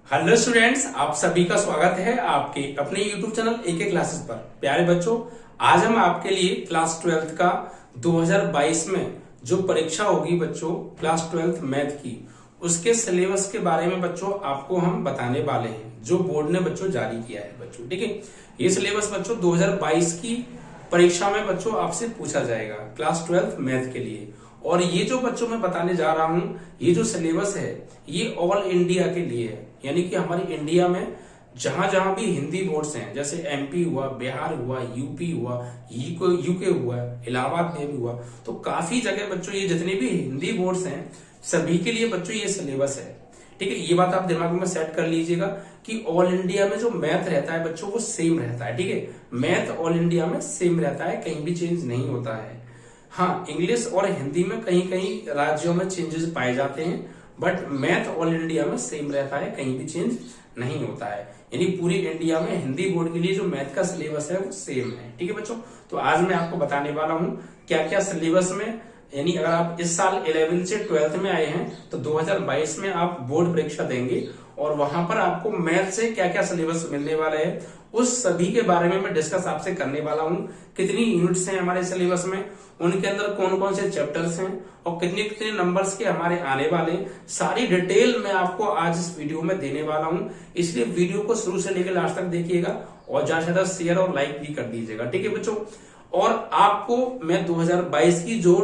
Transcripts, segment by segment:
Hello students, आप सभी का स्वागत है आपके अपने यूट्यूब चैनल एके क्लासेस पर। प्यारे बच्चों, आज हम आपके लिए क्लास 12th का 2022 में जो परीक्षा होगी बच्चों क्लास 12th मैथ की, उसके सिलेबस के बारे में बच्चों आपको हम बताने वाले हैं, जो बोर्ड ने बच्चों जारी किया है बच्चों। ठीक है, ये सिलेबस बच्चों 2022 की परीक्षा में बच्चों आपसे पूछा जाएगा क्लास 12th मैथ के लिए। और ये जो बच्चों मैं बताने जा रहा हूं, ये जो सिलेबस है ये ऑल इंडिया के लिए है, यानी कि हमारी इंडिया में जहां जहां भी हिंदी बोर्ड्स हैं, जैसे एमपी हुआ, बिहार हुआ, यूपी हुआ, यूके हुआ, इलाहाबाद में भी हुआ, तो काफी जगह बच्चों ये जितने भी हिंदी बोर्ड्स हैं सभी के लिए बच्चों ये सिलेबस है। ठीक है, ये बात आप दिमाग में सेट कर लीजिएगा कि ऑल इंडिया में जो मैथ रहता है बच्चों वो सेम रहता है। ठीक है, मैथ ऑल इंडिया में सेम रहता है, कहीं भी चेंज नहीं होता है। हाँ, इंग्लिश और हिंदी में कहीं कहीं राज्यों में चेंजेस पाए जाते हैं, बट मैथ ऑल इंडिया में सेम रहता है, कहीं भी चेंज नहीं होता है। यानी पूरी इंडिया में हिंदी बोर्ड के लिए जो मैथ का सिलेबस है वो सेम है। ठीक है बच्चों, तो आज मैं आपको बताने वाला हूँ क्या क्या सिलेबस में, यानी अगर आप इस साल 11th से 12th में आए हैं तो 2022 में आप बोर्ड परीक्षा देंगे और वहां पर आपको मैथ से क्या क्या सिलेबस मिलने वाला है उस सभी के बारे में मैं डिस्कस आपसे करने वाला हूं। कितनी यूनिट्स हैं हमारे सिलेबस में, उनके अंदर कौन कौन से चैप्टर्स हैं और कितने कितने नंबर्स के हमारे आने वाले हैं, सारी डिटेल मैं आपको आज इस वीडियो में देने वाला हूं। इसलिए वीडियो को शुरू से लेकर लास्ट तक देखिएगा और ज्यादा से ज्यादा शेयर और लाइक भी कर दीजिएगा। ठीक है बच्चों, और आपको मैं 2022 की जो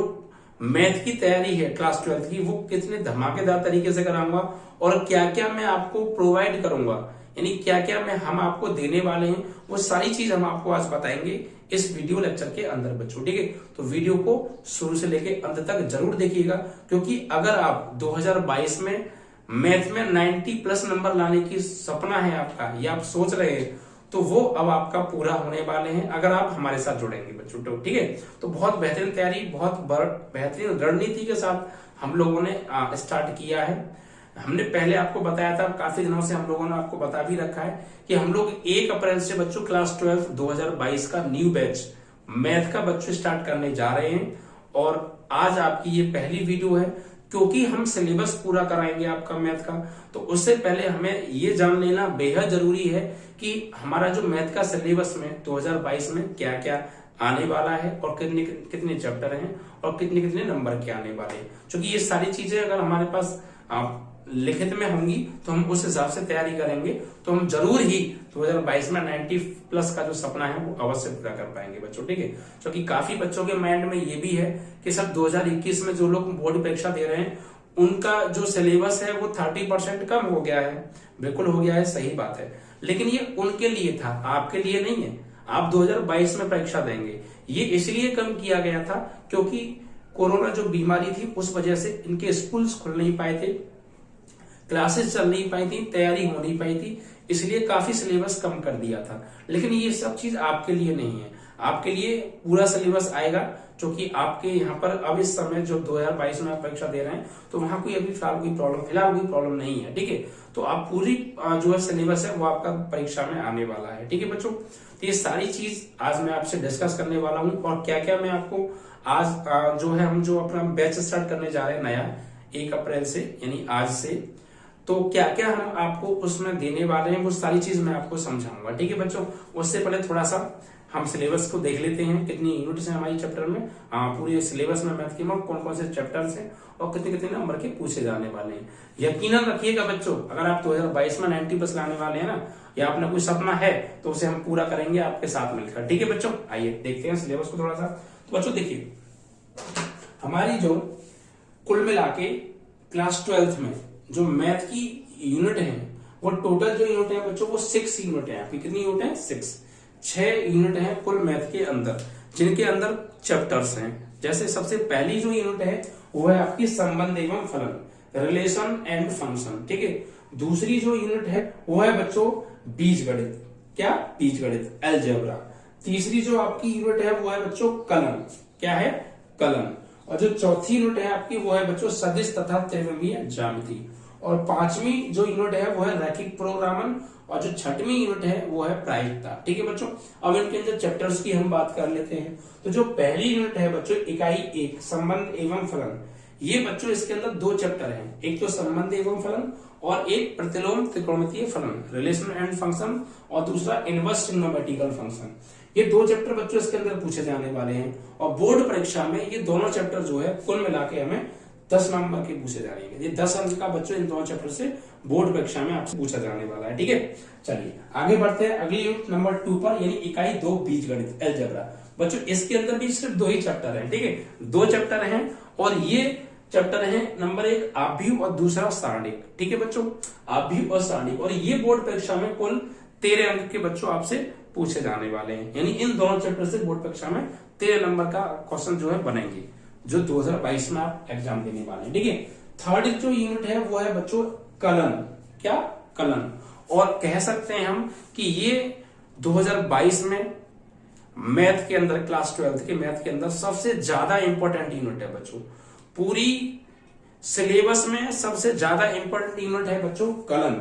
मैथ की तैयारी है क्लास 12th की वो कितने धमाकेदार तरीके से कराऊंगा और क्या क्या मैं आपको प्रोवाइड करूंगा, यानी क्या क्या मैं हम आपको देने वाले हैं, वो सारी चीज हम आपको आज बताएंगे इस वीडियो लेक्चर के अंदर बच्चों। ठीक है, तो वीडियो को शुरू से लेके अंत तक जरूर देखिएगा, क्योंकि अगर आप 2022 में मैथ में 90+ नंबर लाने की सपना है आपका, या आप सोच रहे हैं, तो वो अब आपका पूरा होने वाले हैं अगर आप हमारे साथ जुड़ेंगे बच्चों। तो ठीक है, तो बहुत बेहतरीन तैयारी, बहुत बेहतरीन रणनीति के साथ हम लोगों ने स्टार्ट किया है। हमने पहले आपको बताया था, काफी दिनों से हम लोगों ने आपको बता भी रखा है कि हम लोग 1 अप्रैल से बच्चों क्लास 12 2022 का न्यू बैच मैथ का बच्चों स्टार्ट करने जा रहे हैं। और आज आपकी ये पहली वीडियो है, क्योंकि हम सिलेबस पूरा कराएंगे आपका मैथ का, तो उससे पहले हमें ये जान लेना बेहद जरूरी है कि हमारा जो मैथ का सिलेबस में 2022 में क्या क्या आने वाला है और कितने कितने चैप्टर हैं और कितने कितने नंबर के आने वाले हैं। क्योंकि ये सारी चीजें अगर हमारे पास लिखित में होंगी तो हम उस हिसाब से तैयारी करेंगे, तो हम जरूर ही 2022 में 90+ का जो सपना है वो अवश्य पूरा कर पाएंगे बच्चों। ठीक है, क्योंकि काफी बच्चों के माइंड में ये भी है कि सब 2021 में जो लोग बोर्ड परीक्षा दे रहे हैं उनका जो सिलेबस है वो 30% कम हो गया है। बिल्कुल हो गया है, सही बात है, लेकिन ये उनके लिए था, आपके लिए नहीं है। आप 2022 में परीक्षा देंगे, ये इसलिए कम किया गया था क्योंकि कोरोना जो बीमारी थी उस वजह से इनके स्कूल्स खुल नहीं पाए थे, क्लासेस चल नहीं पाई थी, तैयारी हो नहीं पाई थी, इसलिए काफी सिलेबस कम कर दिया था। लेकिन ये सब चीज आपके लिए नहीं है, आपके लिए पूरा सिलेबस आएगा, क्योंकि आपके यहाँ पर अब इस समय जो 2022 में आप परीक्षा दे रहे हैं तो वहां कोई अभी फिलहाल कोई प्रॉब्लम नहीं है। ठीक है, तो आप पूरी जो है सिलेबस है वो आपका परीक्षा में आने वाला है। ठीक है बच्चों, तो ये सारी चीज आज मैं आपसे डिस्कस करने वाला हूँ और क्या क्या मैं आपको आज जो है हम जो अपना बैच स्टार्ट करने जा रहे हैं नया 1 अप्रैल से, यानी आज से, तो क्या क्या हम आपको उसमें देने वाले हैं वो सारी चीज मैं आपको समझाऊंगा। ठीक है बच्चों, उससे पहले थोड़ा सा हम सिलेबस को देख लेते हैं, कितनी यूनिट्स हैं हमारी चैप्टर में, पूरे सिलेबस में मैथ के में कौन कौन से चैप्टर्स हैं और कितने कितने नंबर के पूछे जाने वाले हैं। यकीनन रखिएगा बच्चों, अगर आप 2022 में 90+ लाने वाले हैं ना, या आपने कोई सपना है तो उसे हम पूरा करेंगे आपके साथ मिलकर। ठीक है बच्चों, आइए देखते हैं सिलेबस को थोड़ा सा। तो बच्चों देखिए, हमारी जो कुल मिला के क्लास 12th में जो मैथ की यूनिट है वो टोटल जो यूनिट है बच्चों वो 6 यूनिट है। आपकी कितनी यूनिट है? 6 यूनिट है कुल मैथ के अंदर, जिनके अंदर चैप्टर्स हैं। जैसे सबसे पहली जो यूनिट है वो है आपकी संबंध एवं फलन, रिलेशन एंड फंक्शन। ठीक है, दूसरी जो यूनिट है वो है बच्चों बीजगणित, क्या? बीजगणित, अलजेब्रा। तीसरी जो आपकी यूनिट है वो है बच्चों कलन, क्या है? कलन। और जो चौथी यूनिट है आपकी वो है बच्चों सदिश तथा त्रिविमीय ज्यामिति। और 5वीं जो यूनिट है वो है रैखिक प्रोग्रामन और जो 6वीं यूनिट है वो है प्रायिकता। ठीक है बच्चों, अब इनके अंदर चैप्टर्स की हम बात कर लेते हैं। तो जो पहली यूनिट है बच्चों इकाई 1 संबंध एवं फलन, ये बच्चों इसके अंदर दो चैप्टर हैं, एक तो संबंध एवं फलन और एक प्रतिलोम त्रिकोणमितीय फलन रिलेशन एंड फंक्शन और दूसरा इनवर्स ट्रिग्नोमेट्रिकल फंक्शन। ये दो चैप्टर बच्चों इसके अंदर पूछे जाने वाले हैं और बोर्ड परीक्षा में ये दोनों चैप्टर जो है कुल मिला के हमें 10 नंबर के पूछे जाएंगे। ये 10 अंक का बच्चों इन दोनों चैप्टर से बोर्ड परीक्षा में आपसे पूछा जाने वाला है। ठीक है, चलिए आगे बढ़ते हैं अगली यूनिट नंबर 2 पर, यानी इकाई 2 बीजगणित अलजेब्रा। बच्चों इसके अंदर भी सिर्फ 2 ही चैप्टर हैं। ठीक है, 2 चैप्टर हैं और ये चैप्टर है नंबर 1 आव्यूह और दूसरा सारणिक। ठीक है बच्चों, आव्यूह और सारणिक, और ये बोर्ड परीक्षा में कुल 13 अंक के बच्चों आपसे पूछे जाने वाले हैं। यानी इन दोनों चैप्टर से बोर्ड परीक्षा में 13 नंबर का क्वेश्चन जो है बनेंगे, जो 2022 में आप एग्जाम देने वाले हैं। ठीक है, थर्ड जो यूनिट है वो है बच्चों कलन। क्या? कलन। और कह सकते हैं हम कि ये 2022 में मैथ के अंदर, क्लास 12 के मैथ के अंदर सबसे ज्यादा इंपॉर्टेंट यूनिट है बच्चों। पूरी सिलेबस में सबसे ज्यादा इंपॉर्टेंट यूनिट है बच्चों कलन,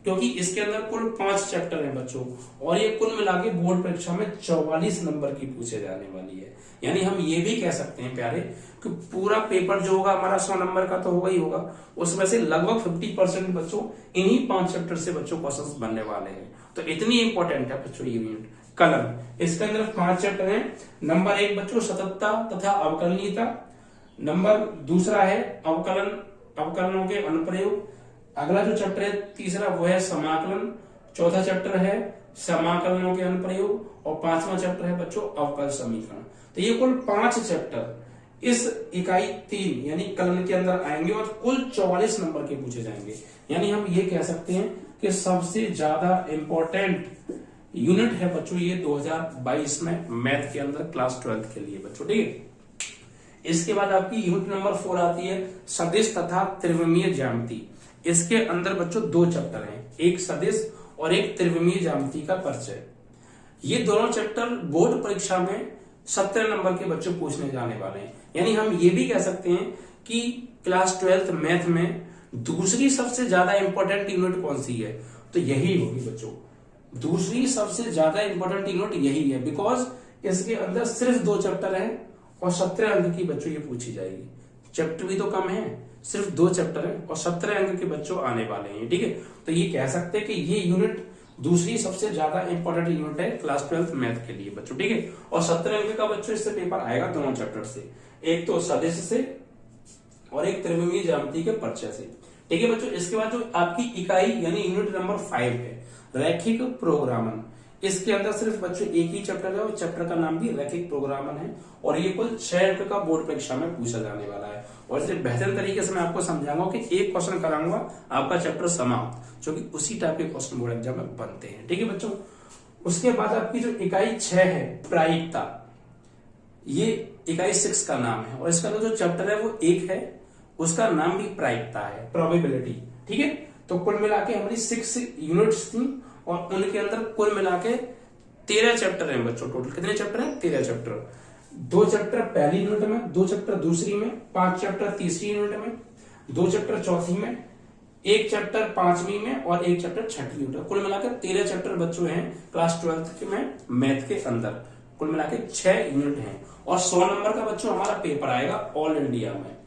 क्योंकि इसके अंदर कुल 5 चैप्टर हैं बच्चों और ये कुल मिला के बोर्ड परीक्षा में 44 नंबर की पूछे जाने वाली है। यानी हम ये भी कह सकते हैं प्यारे कि पूरा पेपर जो होगा हमारा 100 नंबर का तो होगा ही होगा, उसमें से लगभग 50% बच्चों इन्हीं 5 चैप्टर से बच्चों क्वेश्चंस बनने वाले हैं। तो इतनी इंपॉर्टेंट है बच्चों ये यूनिट कलन। इसके अंदर 5 चैप्टर हैं। नंबर 1 बच्चों सततता तथा अवकलनीयता, नंबर दूसरा है अवकलनों के अनुप्रयोग, अगला जो चैप्टर है तीसरा वो है समाकलन, चौथा चैप्टर है समाकलनों के अनुप्रयोग और 5वां चैप्टर है बच्चों अवकल समीकरण। तो ये कुल 5 चैप्टर इस इकाई 3 यानी कलन के अंदर आएंगे और कुल 44 नंबर के पूछे जाएंगे। यानी हम ये कह सकते हैं कि सबसे ज्यादा इंपॉर्टेंट यूनिट है बच्चों ये 2022 में मैथ के अंदर क्लास 12 के लिए बच्चों। ठीक है, इसके बाद आपकी यूनिट नंबर 4 आती है सदिश तथा त्रिविमीय ज्यामिति। इसके अंदर बच्चों 2 चैप्टर हैं, एक सदिश और एक त्रिविमीय ज्यामिति का परिचय। ये दोनों चैप्टर बोर्ड परीक्षा में 17 नंबर के बच्चों पूछने जाने वाले हैं। यानी हम ये भी कह सकते हैं कि क्लास 12 मैथ में दूसरी सबसे ज्यादा इंपॉर्टेंट यूनिट कौन सी है, तो यही होगी बच्चों। दूसरी सबसे ज्यादा इंपॉर्टेंट यूनिट यही है, बिकॉज इसके अंदर सिर्फ 2 चैप्टर हैं और 17 अंक की बच्चों ये पूछी जाएगी। चैप्टर भी तो कम है, सिर्फ 2 चैप्टर है और 17 अंक के बच्चों आने वाले हैं। ठीक है, तो ये कह सकते हैं कि ये यूनिट दूसरी सबसे ज्यादा इंपॉर्टेंट यूनिट है क्लास 12 मैथ के लिए बच्चों। ठीक है, और 17 अंक का बच्चों इससे पेपर आएगा दोनों चैप्टर से, एक तो सदिश से और एक त्रिविमीय ज्यामिति के परिचय से। ठीक है बच्चों, इसके बाद जो आपकी इकाई यानी यूनिट नंबर 5 है रैखिक प्रोग्रामन। इसके अंदर सिर्फ बच्चों एक ही चैप्टर है और चैप्टर का नाम भी रैखिक प्रोग्रामन है और ये कुल 6 अंक का बोर्ड परीक्षा में पूछा जाने वाला है। और इसे बेहतर तरीके से मैं आपको समझाऊंगा कि एक क्वेश्चन कराऊंगा आपका चैप्टर समाप्त, जो कि उसी टाइप के क्वेश्चन बोर्ड एग्जाम में बनते हैं। ठीक है बच्चों, उसके बाद आपकी जो इकाई 6 है प्रायिकता, ये इकाई 6 का नाम है और इसका जो चैप्टर है वो एक है, उसका नाम भी प्रायिकता है, प्रोबेबिलिटी। ठीक है, तो कुल मिला के हमारी 6 यूनिट्स थी और उनके अंदर कुल मिला के 13 चैप्टर हैं बच्चों। टोटल कितने चैप्टर हैं? 13 चैप्टर। 2 चैप्टर पहली यूनिट में, 2 चैप्टर दूसरी में, 5 चैप्टर तीसरी यूनिट में, 2 चैप्टर चौथी में, 1 चैप्टर 5वीं में और 1 चैप्टर 6वीं यूनिट। कुल मिलाकर 13 चैप्टर बच्चों हैं क्लास 12 में मैथ के अंदर। कुल मिलाकर 6 यूनिट हैं और 100 नंबर का बच्चों हमारा पेपर आएगा ऑल इंडिया में।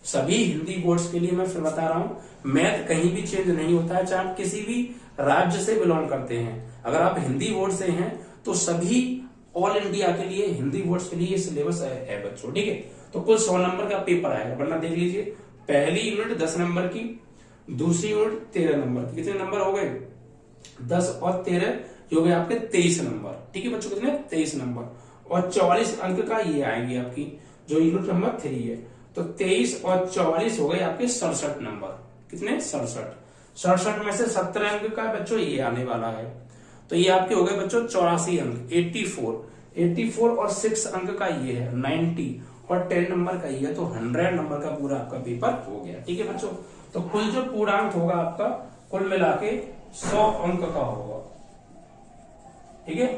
सभी हिंदी बोर्ड्स के लिए मैं फिर बता रहा हूं, मैथ कहीं भी चेंज नहीं होता है, चाहे आप किसी भी राज्य से बिलोंग करते हैं। अगर आप हिंदी बोर्ड से हैं तो सभी ऑल इंडिया के लिए हिंदी बोर्ड्स के लिए ये सिलेबस है बच्चों। ठीक है, तो कुल 100 नंबर का पेपर आएगा, वरना देख लीजिए पहली यूनिट 10 नंबर की, दूसरी यूनिट 13 नंबर की। कितने नंबर हो गए? 10 और 13 हो गए आपके 23 नंबर। ठीक है बच्चों, कितने? 23 नंबर और 44 अंक का ये आएगी आपकी जो यूनिट नंबर 3 है। तो 23 और 44 हो गए आपके 67 नंबर। कितने? 67 में से 17 अंक का बच्चों ये आने वाला है, तो ये आपके हो गए बच्चों 84 अंक, 84 और 6 अंक का ये है 90 और 10 नंबर का ये है, तो 100 नंबर का पूरा आपका पेपर हो गया। ठीक है बच्चों, तो कुल जो पूर्णांक होगा आपका कुल मिला के 100 अंक का होगा। ठीक है,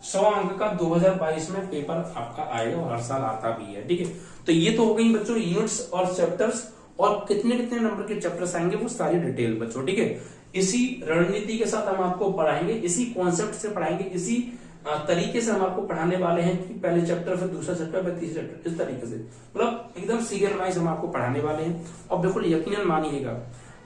100 अंक का 2022 में पेपर आपका आएगा और हर साल आता भी है। ठीक है, तो ये तो हो गई बच्चों यूनिट्स और चैप्टर्स और कितने कितने नंबर के चैप्टर्स आएंगे वो सारी डिटेल बच्चों। ठीक है, इसी रणनीति के साथ हम आपको पढ़ाएंगे, इसी कॉन्सेप्ट से पढ़ाएंगे, इसी तरीके से हम आपको पढ़ाने वाले हैं कि पहले चैप्टर फिर दूसरा चैप्टर फिर तीसरा चैप्टर, इस तरीके से मतलब एकदम सीरियल वाइज हम आपको पढ़ाने वाले हैं। और बिल्कुल यकीनन मानिएगा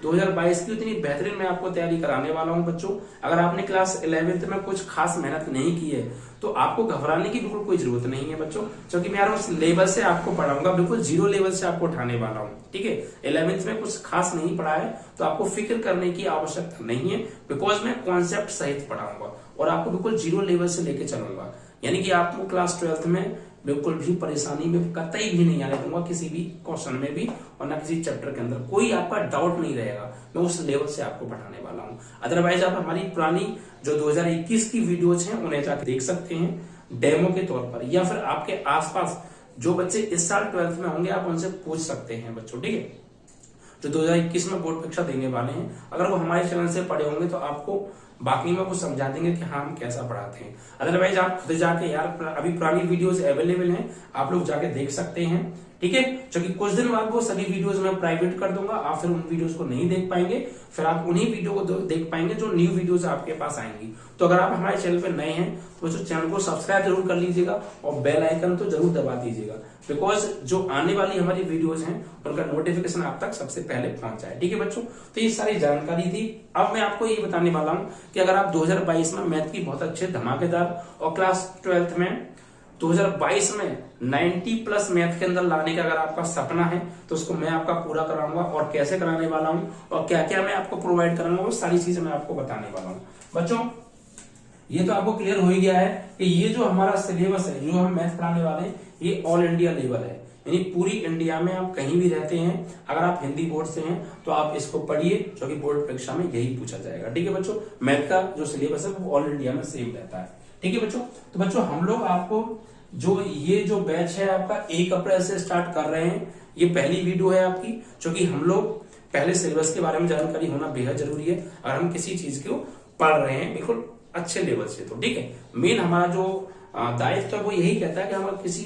2022 की उतनी बेहतरीन मैं आपको तैयारी कराने वाला हूं बच्चों। अगर आपने क्लास 11th में कुछ खास मेहनत नहीं की है तो आपको घबराने की बिल्कुल कोई जरूरत नहीं है बच्चों, क्योंकि मैं उस लेवल से आपको पढ़ाऊंगा, बिल्कुल जीरो लेवल से आपको उठाने वाला हूं। ठीक है, 11th में कुछ खास नहीं पढ़ा है तो आपको फिक्र करने की आवश्यकता नहीं है, बिकॉज मैं कॉन्सेप्ट सहित पढ़ाऊंगा और आपको बिल्कुल जीरो लेवल से लेके चलूंगा। यानी कि आपको क्लास 12th में बिल्कुल भी परेशानी में कतई भी नहीं आने दूंगा, किसी भी क्वेश्चन में भी और ना किसी चैप्टर के अंदर कोई आपका डाउट नहीं रहेगा। मैं उस लेवल से आपको पढ़ाने वाला हूं। अदरवाइज आप हमारी पुरानी जो 2021 की वीडियोज हैं उन्हें जाकर देख सकते हैं डेमो के तौर पर, या फिर आपके आसपास जो बच्चे इस साल 12th में होंगे आप उनसे पूछ सकते हैं बच्चों। ठीक है, जो 2021 में बोर्ड परीक्षा देने वाले हैं, अगर वो हमारे चैनल से पढ़े होंगे तो आपको बाकी में कुछ समझा देंगे कि हाँ हम कैसा पढ़ाते हैं। अदरवाइज आप खुद जाके यार अभी पुरानी वीडियोस अवेलेबल हैं, आप लोग जाके देख सकते हैं। ठीक है, क्योंकि कुछ दिन बाद वो सभी वीडियोस मैं प्राइवेट कर दूंगा, आप फिर उन वीडियोस को नहीं देख पाएंगे, फिर आप उन्हीं वीडियो को देख पाएंगे जो न्यू वीडियोस आपके पास आएंगी। तो अगर आप हमारे चैनल पे नए हैं तो चैनल को सब्सक्राइब जरूर कर लीजिएगा और बेल आइकन तो जरूर दबा दीजिएगा, बिकॉज जो आने वाली हमारी वीडियोस हैं उनका नोटिफिकेशन आप तक सबसे पहले पहुंच जाए। ठीक है बच्चों, तो ये सारी जानकारी थी। अब मैं आपको ये बताने वाला हूं कि अगर आप 2022 में मैथ की बहुत अच्छे धमाकेदार और क्लास 12th में 2022 में 90+ मैथ के अंदर लाने का अगर आपका सपना है तो उसको मैं आपका पूरा कराऊंगा, और कैसे कराने वाला हूं और क्या क्या मैं आपको प्रोवाइड कराऊंगा वो सारी चीजें मैं आपको बताने वाला हूं। बच्चों ये तो आपको क्लियर हो ही गया है कि ये जो हमारा सिलेबस है, जो हम मैथ पढ़ाने वाले हैं, ये ऑल इंडिया लेवल है, यानी पूरी इंडिया में आप कहीं भी रहते हैं, अगर आप हिंदी बोर्ड से हैं तो आप इसको पढ़िए, क्योंकि बोर्ड परीक्षा में यही पूछा जाएगा। ठीक है बच्चों, मैथ का जो सिलेबस है वो ऑल इंडिया में सेम रहता है। ठीक है बच्चों, तो बच्चों हम लोग आपको जो बैच है आपका 1 अप्रैल से स्टार्ट कर रहे हैं। ये पहली वीडियो है आपकी, क्योंकि हम लोग पहले सिलेबस के बारे में जानकारी होना बेहद जरूरी है अगर हम किसी चीज को पढ़ रहे हैं बिल्कुल अच्छे लेवल से। तो ठीक है, मेन हमारा जो दायित्व है वो यही कहता है कि हम किसी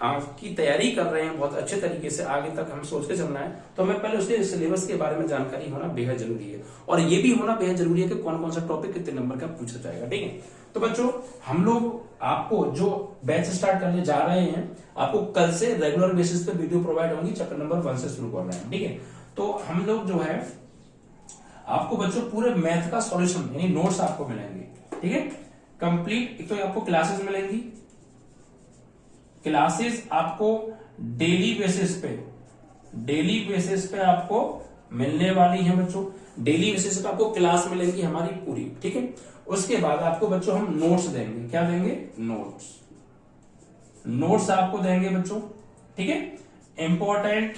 की तैयारी कर रहे हैं बहुत अच्छे तरीके से, आगे तक हम सोच के चलना है, तो हमें पहले उसके सिलेबस के बारे में जानकारी होना बेहद जरूरी है, और ये भी होना बेहद जरूरी है कि कौन कौन सा टॉपिक कितने नंबर का पूछा जाएगा। ठीक है, तो बच्चों हम लोग आपको जो बैच स्टार्ट करने जा रहे हैं, आपको कल से रेगुलर बेसिस पे वीडियो प्रोवाइड होंगी, चैप्टर नंबर 1 से शुरू कर रहे हैं। ठीक है, तो हम लोग जो है आपको बच्चों पूरे मैथ का सॉल्यूशन यानी नोट्स आपको मिलेंगे। ठीक है, कंप्लीट। एक तो आपको क्लासेस मिलेंगी, क्लासेस आपको डेली बेसिस पे आपको मिलने वाली है बच्चों। डेली बेसिस पे आपको क्लास मिलेंगी हमारी पूरी। ठीक है, उसके बाद आपको बच्चों हम नोट्स देंगे। क्या देंगे? नोट्स आपको देंगे बच्चों। ठीक है, इंपॉर्टेंट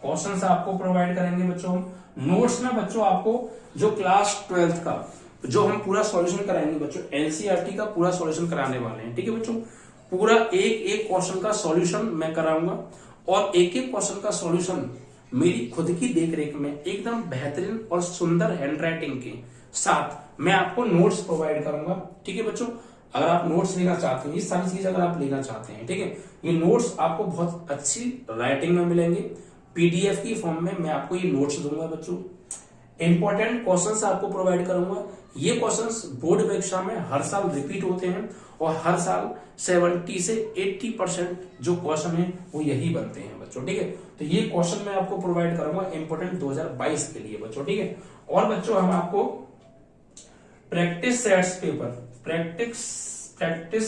क्वेश्चंस आपको प्रोवाइड करेंगे बच्चों। नोट्स में बच्चों आपको जो क्लास 12th का जो हम पूरा सॉल्यूशन कराएंगे बच्चों, एनसीईआरटी का पूरा सॉल्यूशन कराने वाले हैं। ठीक है बच्चों, पूरा एक क्वेश्चन का सॉल्यूशन मैं कराऊंगा, और एक क्वेश्चन का सॉल्यूशन मेरी खुद की देखरेख में एकदम बेहतरीन और सुंदर हैंडराइटिंग के साथ मैं आपको नोट्स प्रोवाइड करूंगा। ठीक है बच्चों, अगर आप नोट्स लेना चाहते हैं, ये सारी चीजें अगर आप लेना चाहते हैं, ठीक है, ये नोट्स आपको बहुत अच्छी राइटिंग में मिलेंगे, पीडीएफ की फॉर्म में मैं आपको ये नोट्स दूंगा बच्चों। इंपॉर्टेंट क्वेश्चंस आपको प्रोवाइड करूंगा। ये क्वेश्चंस बोर्ड परीक्षा में हर साल रिपीट होते हैं, और हर साल 70 से 80% जो क्वेश्चन है वो यही बनते हैं बच्चों। ठीक है, तो ये क्वेश्चन मैं आपको प्रोवाइड करूंगा इंपॉर्टेंट 2022 के लिए बच्चों। ठीक है, और बच्चों हम आपको प्रैक्टिस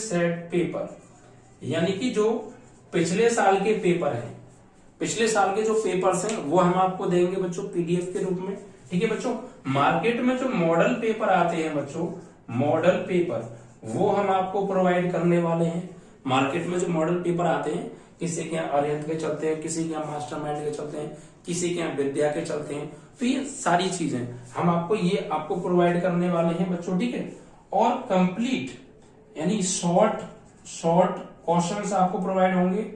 सेट पेपर यानी कि जो पिछले साल के पेपर हैं, पिछले साल के जो पेपर्स हैं वो हम आपको देंगे बच्चों पीडीएफ के रूप में। ठीक है बच्चों, मार्केट में जो मॉडल पेपर आते हैं बच्चों, मॉडल पेपर वो हम आपको प्रोवाइड करने वाले हैं। मार्केट में जो मॉडल पेपर आते हैं, किसी के यहाँ अरिहंत के चलते हैं, किसी के यहाँ मास्टरमाइंड के चलते हैं, किसी के यहाँ विद्या के चलते हैं, तो ये सारी चीजें हम आपको प्रोवाइड करने वाले हैं बच्चों। ठीक है, और कंप्लीट यानी शॉर्ट क्वेश्चंस आपको प्रोवाइड होंगे,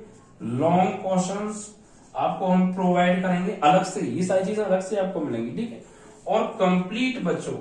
लॉन्ग क्वेश्चंस आपको हम प्रोवाइड करेंगे अलग से, ये सारी चीजें अलग से आपको मिलेंगी। ठीक है, और कंप्लीट बच्चों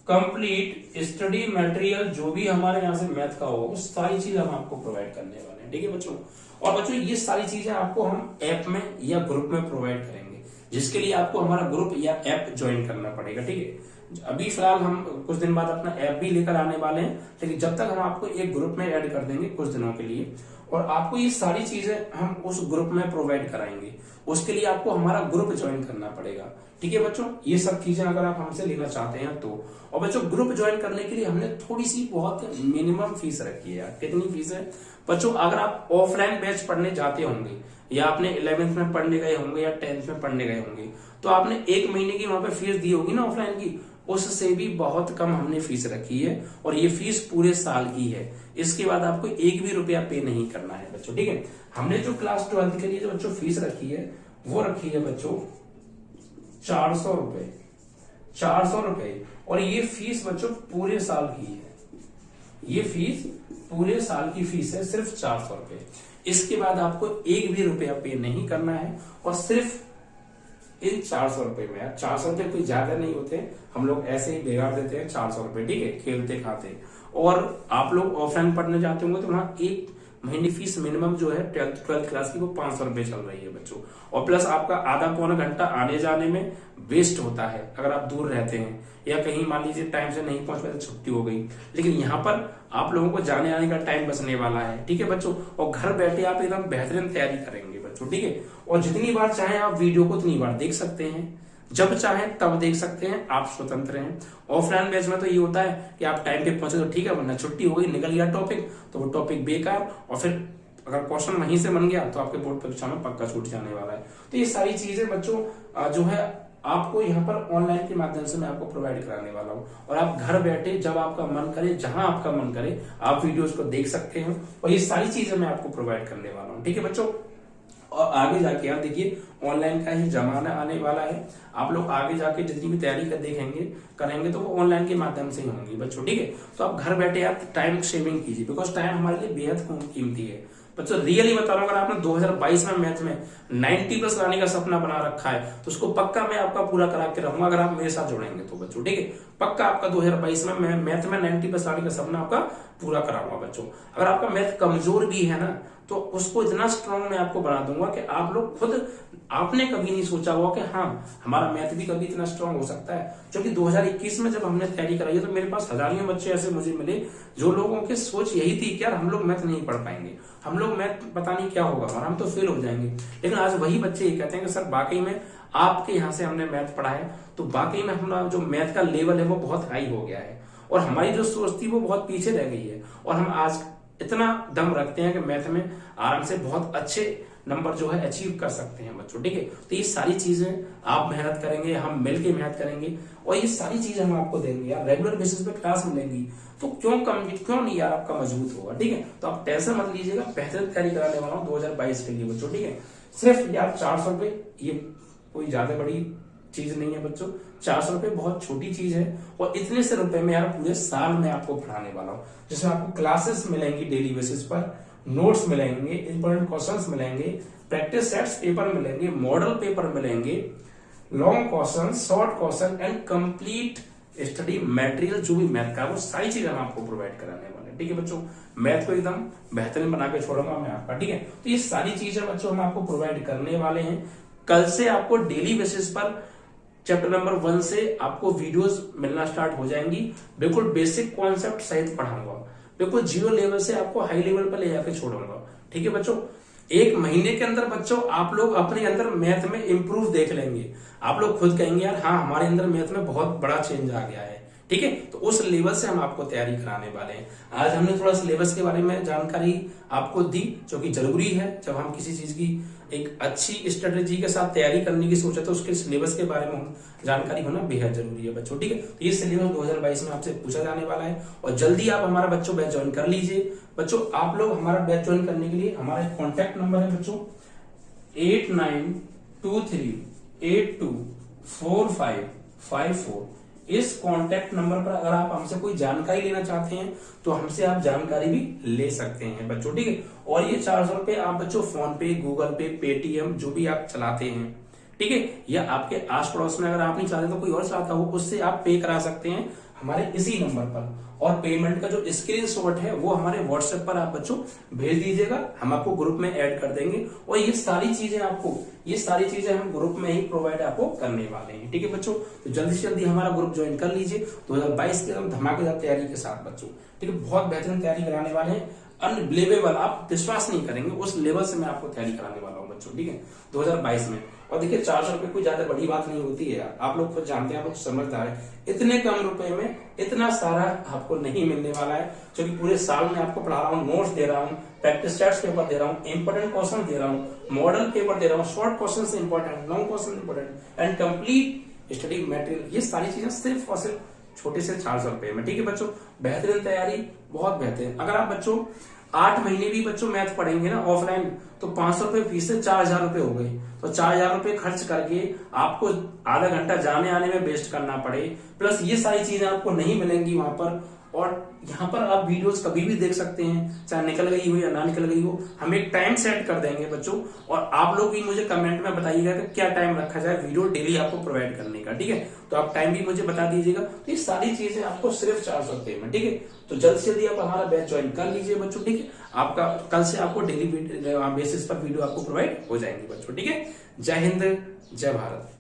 कंप्लीट स्टडी मटेरियल जो भी हमारे यहाँ से मैथ का हो वो सारी चीज हम आपको प्रोवाइड करने वाले हैं। ठीक है बच्चों, और बच्चों ये सारी चीजें आपको हम ऐप में या ग्रुप में प्रोवाइड करेंगे। जिसके लिए आपको हमारा ग्रुप या ऐप ज्वाइन करना पड़ेगा। ठीक है, अभी फिलहाल हम कुछ दिन बाद अपना ऐप भी लेकर आने वाले हैं, लेकिन जब तक हम आपको एक ग्रुप में ऐड कर देंगे कुछ दिनों के लिए, और आपको ये सारी चीजें हम उस ग्रुप में प्रोवाइड कराएंगे। उसके लिए आपको हमारा ग्रुप ज्वाइन करना पड़ेगा। ठीक है बच्चों, ये सब चीजें अगर आप हमसे लेना चाहते हैं तो। और बच्चों, ग्रुप ज्वाइन करने के लिए हमने थोड़ी सी बहुत मिनिमम फीस रखी है। कितनी फीस है बच्चों? अगर आप ऑफलाइन बैच पढ़ने जाते होंगे, या आपने 11th में पढ़ने गए होंगे या 10th में पढ़ने गए होंगे, तो आपने 1 महीने की वहां पे फीस दी होगी ना ऑफलाइन की, उससे भी बहुत कम हमने फीस रखी है, और ये फीस पूरे साल की है। इसके बाद आपको 1 भी रुपया पे नहीं करना है बच्चों। ठीक है, हमने जो क्लास 12th के लिए जो बच्चों फीस रखी है वो रखी है बच्चों 400 रुपए। 400 रुपए, और ये फीस बच्चों पूरे साल की है। ये फीस पूरे साल की फीस है, सिर्फ 400 रुपए। इसके बाद आपको 1 भी रुपया पे नहीं करना है, और सिर्फ इन 400 रुपए में, यार 400 रुपए कोई ज्यादा नहीं होते, हम लोग ऐसे ही बिगाड़ देते हैं 400 रुपए। ठीक है, खेलते खाते। और आप लोग ऑफलाइन पढ़ने जाते होंगे तो वहां 1 महीने फीस मिनिमम जो है 12th क्लास की वो 500 रुपए चल रही है बच्चों। और प्लस आपका आधा पौना घंटा आने जाने में वेस्ट होता है अगर आप दूर रहते हैं, या कहीं मान लीजिए टाइम से नहीं पहुंच पाए तो छुट्टी हो गई। लेकिन यहाँ पर आप लोगों को जाने आने का टाइम बचने वाला है। ठीक है बच्चों, और घर बैठे आप एकदम बेहतरीन तैयारी करेंगे बच्चों। ठीक है, और जितनी बार चाहे आप वीडियो को उतनी बार देख सकते हैं, जब चाहे तब देख सकते हैं, आप स्वतंत्र हैं। ऑफलाइन बैच में तो ये होता है कि आप टाइम पे पहुंचे तो ठीक है, वरना छुट्टी हो गई, निकल गया टॉपिक, तो वो टॉपिक बेकार, और फिर अगर क्वेश्चन वहीं से बन गया तो आपके बोर्ड परीक्षा में पक्का छूट जाने वाला है। तो ये सारी चीजें बच्चों जो है आपको यहाँ पर ऑनलाइन के माध्यम से मैं आपको प्रोवाइड कराने वाला हूँ, और आप घर बैठे जब आपका मन करे, जहां आपका मन करे, आप वीडियोस को देख सकते हैं, और ये सारी चीजें मैं आपको प्रोवाइड करने वाला हूँ। ठीक है बच्चों, और आगे जाके आप देखिए ऑनलाइन का ही जमाना आने वाला है। आप लोग आगे जाके जितनी भी तैयारी करेंगे तो वो ऑनलाइन के माध्यम से ही होंगी बच्चों। ठीक है, तो आप घर बैठे आप टाइम सेविंग कीजिए, बिकॉज टाइम हमारे लिए बेहद कीमती है बच्चों। रियली बता रहा हूं, अगर आपने 2022 में मैथ में 90+ लाने का सपना बना रखा है तो उसको पक्का मैं आपका पूरा करा के रहूंगा, अगर आप मेरे साथ जुड़ेंगे तो बच्चों। ठीक है, पक्का आपका 2022 में मैं मैथ में 90+ लाने का सपना आपका पूरा कराऊंगा बच्चों। अगर आपका मैथ कमजोर भी है ना, तो उसको इतना स्ट्रांग मैं आपको बना दूंगा कि आप लोग खुद, आपने कभी नहीं सोचा हुआ कि हाँ हमारा मैथ भी कभी इतना स्ट्रांग हो सकता है। क्योंकि 2021 में जब हमने तैयारी कराई है तो मेरे पास हजारों बच्चे ऐसे मुझे मिले जो लोगों की सोच यही थी कि यार हम लोग मैथ नहीं पढ़ पाएंगे, हम लोग मैथ पता नहीं क्या होगा और हम तो फेल हो जाएंगे। लेकिन आज वही बच्चे ये कहते हैं कि सर वाकई में आपके यहाँ से हमने मैथ पढ़ा है तो वाकई में हमारा जो मैथ का लेवल है वो बहुत हाई हो गया है, और हमारी जो सोच थी वो बहुत पीछे रह गई है, और हम आज इतना दम रखते हैं कि मैथ में आराम से बहुत अच्छे नंबर जो है अचीव कर सकते हैं बच्चों। ठीक है, तो ये सारी चीजें आप मेहनत करेंगे, हम मिलके मेहनत करेंगे, और ये सारी चीजें हम आपको देंगे यार। रेगुलर बेसिस पे क्लास मिलेंगी तो क्यों नहीं यार आपका मजबूत होगा। ठीक है, तो आप टेंशन मत लीजिएगा, बेहतर तैयारी कराने वाला हूँ 2022 के लिए बच्चों। ठीक है, सिर्फ यार 400 रुपए, ये कोई ज्यादा बड़ी चीज नहीं है बच्चों। 400 रुपए बहुत छोटी चीज है, और इतने से रुपए में यार पूरे साल में आपको पढ़ाने वाला हूँ, जिसमें आपको क्लासेस मिलेंगी डेली बेसिस पर, नोट्स मिलेंगे, इंपॉर्टेंट क्वेश्चंस मिलेंगे, प्रैक्टिस सेट्स पेपर मिलेंगे, मॉडल पेपर मिलेंगे, long question, short question and complete study material जो भी मैथ का वो सारी चीजें हम आपको प्रोवाइड कराने वाले हैं। ठीक है बच्चों, मैथ को एकदम बेहतरीन बना के छोड़ूंगा मैं आपका। ठीक है, तो ये सारी चीजें बच्चों हम आपको प्रोवाइड करने वाले हैं। कल से आपको डेली बेसिस पर चैप्टर नंबर 1 से आपको वीडियोस मिलना स्टार्ट हो जाएंगी। बिल्कुल बेसिक कॉन्सेप्ट सहित पढ़ाऊंगा, बिल्कुल 0 लेवल से आपको हाई लेवल पर ले जाकर छोड़ूंगा। ठीक है बच्चों, 1 महीने के अंदर बच्चों आप लोग अपने अंदर मैथ में इंप्रूव देख लेंगे। आप लोग खुद कहेंगे यार हाँ हमारे अंदर मैथ में बहुत बड़ा चेंज आ गया है। ठीक है, तो उस लेवल से हम आपको तैयारी कराने वाले हैं। आज हमने थोड़ा सिलेबस के बारे में जानकारी आपको दी, जो कि जरूरी है। जब हम किसी चीज की एक अच्छी स्ट्रेटेजी के साथ तैयारी करने की सोचे तो उसके सिलेबस के बारे में जानकारी होना बेहद जरूरी है बच्चों। ठीक है, तो ये सिलेबस 2022 में आपसे पूछा जाने वाला है, और जल्दी आप हमारा बच्चों बैच ज्वाइन कर लीजिए। बच्चों आप लोग हमारा बैच ज्वाइन करने के लिए हमारा कॉन्टैक्ट नंबर है बच्चों 8923824554। इस कांटेक्ट नंबर पर अगर आप हमसे कोई जानकारी लेना चाहते हैं तो हमसे आप जानकारी भी ले सकते हैं बच्चों। ठीक है, और ये 400 रुपए आप बच्चों फोन पे, गूगल पे, पेटीएम जो भी आप चलाते हैं, ठीक है, या आपके आस पड़ोस में अगर आप नहीं चाहते तो कोई और चाहता हो उससे आप पे करा सकते हैं। हमारे इसी नंबर पर, और पेमेंट का जो स्क्रीनशॉट है वो हमारे व्हाट्सएप पर आप बच्चों भेज दीजिएगा, हम आपको ग्रुप में ऐड कर देंगे। और ये सारी चीजें हम ग्रुप में ही प्रोवाइड आपको करने वाले हैं, ठीक है बच्चों। तो जल्दी से जल्दी हमारा ग्रुप ज्वाइन कर लीजिए 2022 के हम धमाकेदार तैयारी के साथ बच्चों, ठीक है। बहुत बेहतरीन तैयारी कराने वाले हैं, अनबिलीवेबल, आप विश्वास नहीं करेंगे उस लेवल से मैं आपको तैयारी कराने वाला हूँ बच्चों, ठीक है, 2022 में। और देखिए 400 रुपए कोई ज्यादा बड़ी बात नहीं होती है यार, आप लोग खुद जानते हैं, आप लोग समझदार है, इतने कम रुपए में इतना सारा आपको नहीं मिलने वाला है, क्योंकि पूरे साल में आपको पढ़ा रहा हूँ, नोट्स दे रहा हूँ, प्रैक्टिस टेस्ट पेपर दे रहा हूँ, इंपोर्टेंट क्वेश्चन दे रहा हूँ, मॉडल पेपर दे रहा हूँ, शॉर्ट क्वेश्चन से important, long question important and complete study material. ये सारी चीजें सिर्फ और सिर्फ छोटे से 400 रुपए में, ठीक है बच्चों। बेहतरीन तैयारी, बहुत बेहतरीन। अगर आप बच्चों 8 महीने भी बच्चों मैथ पढ़ेंगे ना ऑफलाइन, तो 500 रुपए फीस से 4000 रुपए हो गए। तो 4000 रुपए खर्च करके आपको आधा घंटा जाने आने में वेस्ट करना पड़े, प्लस ये सारी चीजें आपको नहीं मिलेंगी वहां पर, और यहाँ पर आप वीडियोस कभी भी देख सकते हैं, चाहे निकल गई हो या ना निकल गई हो, हम एक टाइम सेट कर देंगे बच्चों। और आप लोग भी मुझे कमेंट में बताइएगा कि क्या टाइम रखा जाए वीडियो डेली आपको प्रोवाइड करने का, ठीक है। तो आप टाइम भी मुझे बता दीजिएगा। तो ये सारी चीजें आपको सिर्फ 400 रुपए में, ठीक है। तो जल्द से जल्दी आप हमारा बैच ज्वाइन कर लीजिए बच्चों, ठीक है। आपका कल से आपको डेली बेसिस पर वीडियो आपको प्रोवाइड हो जाएंगे बच्चों, ठीक है। जय हिंद, जय भारत।